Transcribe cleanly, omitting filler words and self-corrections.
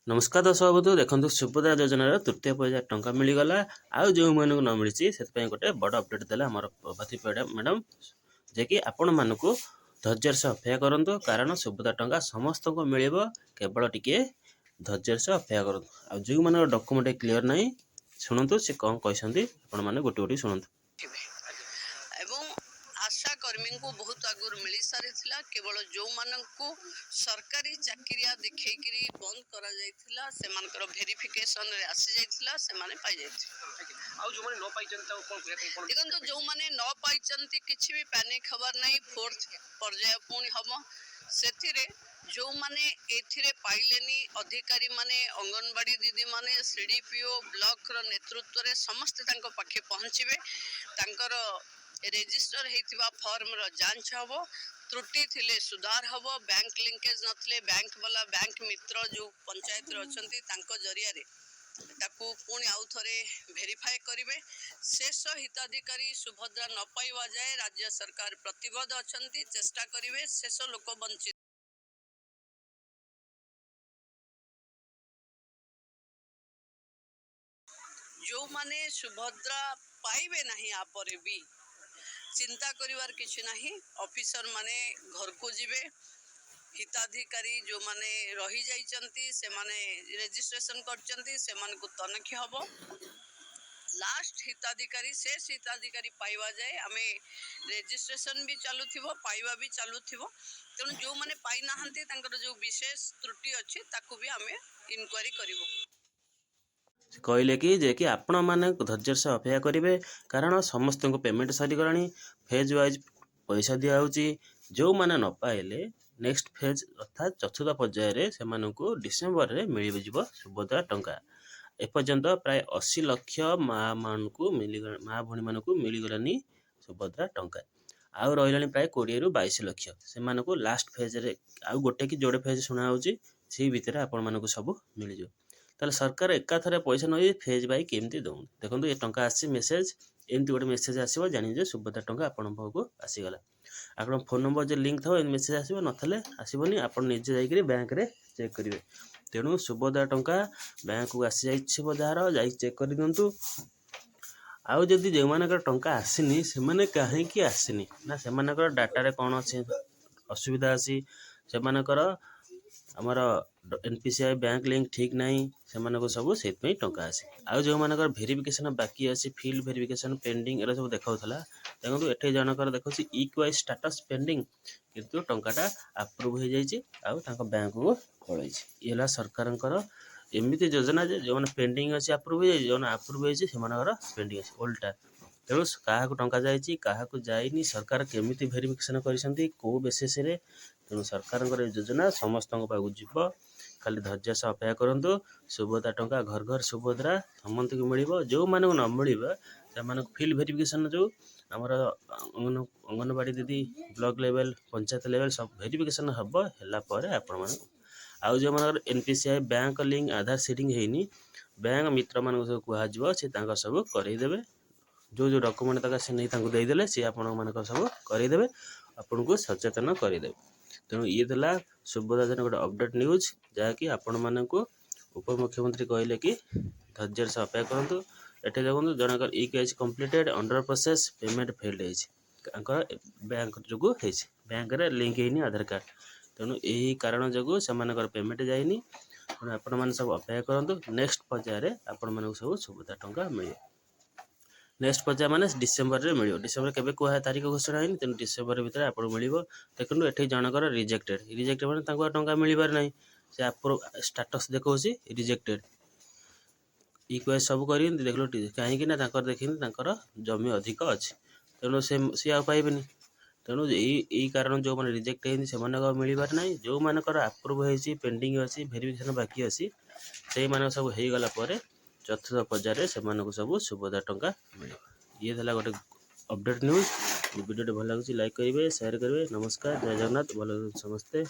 नमस्कार दर्शक बंधु देखो सुभद्रा योजनार तृतीय पर्याय टंका मिलगला आउ जो मानक न मिली से गोटे बड़ अपडेट देला आम प्रभाती मैडम जे कि आपण मानक धैर्य से अपेक्षा करूँ कारण सुभद्रा टंका समस्त को मिल केवल टिके धैर्य से अपेक्षा करूँ आ जो मान डॉक्यूमेंट क्लियर ना शुणु से कौन कहते आपण मैंने गोटे गोटे शुणु आशा कर्मी को बहुत आगुरी मिल सारी केवल जो मानू सरकारी चाकरिया देखिकी बंद करा वेरिफिकेशन रे आसी जाइथिला से माने पाई देखो जो माने न पाई किछि भी पैनिक खबर नहीं फोर्थ पर्याय पुणी हम से जो माने एथिरे पाइलेनी अधिकारी माने अंगनवाड़ी दीदी माने सीडीपीओ ब्लॉक रो नेतृत्व रे समस्त तांको पाखे पहुंचीबे तांकर रेजिस्टर हेतिबा फॉर्म रो जांच हबो त्रुटि थिले सुधार हबो बैंक लिंकेज नथले बैंक वाला बैंक मित्र जो पंचायत रे अछंती तांको जरिया रे ताकू पुणी आउ थरे वेरीफाई करिवे शेष हिताधिकारी सुभद्रा न पाइवा जाए राज्य सरकार प्रतिबद्ध अछंती चेष्टा करिवे शेष लोक वंचित जो माने सुभद्रा पाइबे नहीं आपरे भी चिंता करिवार किछि नहीं ऑफिसर माने घर को जिबे हिताधिकारी जो माने रही जाइचंती से माने रजिस्ट्रेशन करचंती से मान को तनखी हबो लास्ट हिताधिकारी शेष हिताधिकारी पाइबा जाए आमे रजिस्ट्रेशन भी चालू पाइबा भी चालू तेणु जो माने पाई नाहंती तांकर जो विशेष त्रुटि अछि ताकू भी आमे इनक्वारी करिवो कहले कि आपण मैंने धैर्य से अपेक्षा करेंगे कारण समस्त को पेमेंट सरीगला फेज वाइज पैसा दिखाई जो मैंने न पाइले नेक्स्ट फेज अर्थात चतुर्थ पर्यायर से डिसेम्बर में मिल सुभद्रा टंका एपर्यंत प्राय 80 लाख माँ मान को माँ भणी मान को मिलगलानी सुभद्रा टंका आउ रही प्राय 20 ରୁ 22 लक्ष से लास्ट फेज रे आउ गोटे कि जोड़े फेज शुणा से भितर आपण मानक सब मिल ताले सरकार एकाथरे पैसा नहीं फेज बाई केमती दौन देखो ये टंका आसी मेसेज एमती गोटे मेसेज आसो जानी सुभद्रा टंका आपण पाखु आसीगला आप फोन नंबर जो लिंक था मेसेज आसो नथले आसबनी आप निजे जाइए बैंक रे चेक करेंगे तेणु सुभद्रा टंका बैंक को आसी जाइए जार जा चेक कर दिंतु आउ जदि जो मानकर टंका आसीनी से माने कहीं आसीनी ना से डाटा कौन अच्छे असुविधा अच्छी से आमर एनपीसीआई बैंक लिंक ठीक नहीं से सब से टंका आसे आउ जो मानकर वेरिफिकेशन बाकी अच्छी फील्ड वेरिफिकेशन पेंडिंग एरा सब देखाऊला देखो ये जनकर देखो इक्वाइज स्टाटस पेंडिंग किंतु टंकाटा अप्रूव हो जाइए आउ बैंक को पलि ये सरकार एमती योजना जो मैंने पेंडिंग अच्छी अप्रूव हो जो अप्रूव हो पेंडिंग अच्छे उल्टा तेणु क्या टंका जाकू जाइनी सरकार केमी वेरिफिकेशन कर बेसीस तेणु सरकार योजना समस्त पाक जीव खाली धैर्य से अपेक्षा करूँ सुभद्रा टंका घर घर सुभद्रा समस्त को मिल जो मानक न मिल से फील्ड वेरिफिकेशन जो आमर अंगनवाड़ी दीदी ब्लॉक लेवल पंचायत लेवल सब वेरिफिकेशन हम है आपण आउ जो मान एनपीसीआई बैंक लिंक आधार सीडिंग होनी बैंक मित्र मान सब कहुव सी सब करदेवे जो जो डॉक्यूमेंट तक से नहीं देदेले सी आप सब करदेवे आपन को सचेतन करदेवे तेणु ये था सुभद्रा योजना गोटे अपडेट न्यूज जहाँकि आपण मानक उप मुख्यमंत्री कहले कि धैर्य से अपेक्षा करूँ ये देखो जनकर इक्वाइज completed under process payment failed होकर बैंक जो बैंक रे लिंक होनी आधार कार्ड तेणु यही कारण जो से पेमेंट जाइनी तेणु आपण मैंने सब अपेक्षा करूँ नेक्स्ट पर्यायर आपण मानक सब सुभद्रा टंका मिले नेक्स्ट पर्याय माने डिसेम्बर रे मिलियो डिसेम्बर केबे कोहा तारीख घोषणा हैनी तेनु डिसेम्बर भीतर आपण मिलियो देखनु एठी जनकर रिजेक्टेड माने तांको टंका मिलिबार नै से अप्रूव स्टेटस देखौसी रिजेक्टेड इक्वाइज सब करी देखलो काहे कि ना तांकर देखिन तांकर जमी अधिक अछि तेनु से आ पाइबेनी तेणु यही कारण जो मैंने रिजेक्ट होती से मिलबार ना जो मानकर अप्रूव होती पेंडिंग अच्छी वेरिफिकेशन बाकी अच्छी से सब हो गला चतुर्थ पर्यायर से सब सुभद्रा टंका मिले ये था गोटे अपडेट न्यूज वीडियो भल लगे लाइक करेंगे शेयर करेंगे नमस्कार जय जगन्नाथ भल समस्ते।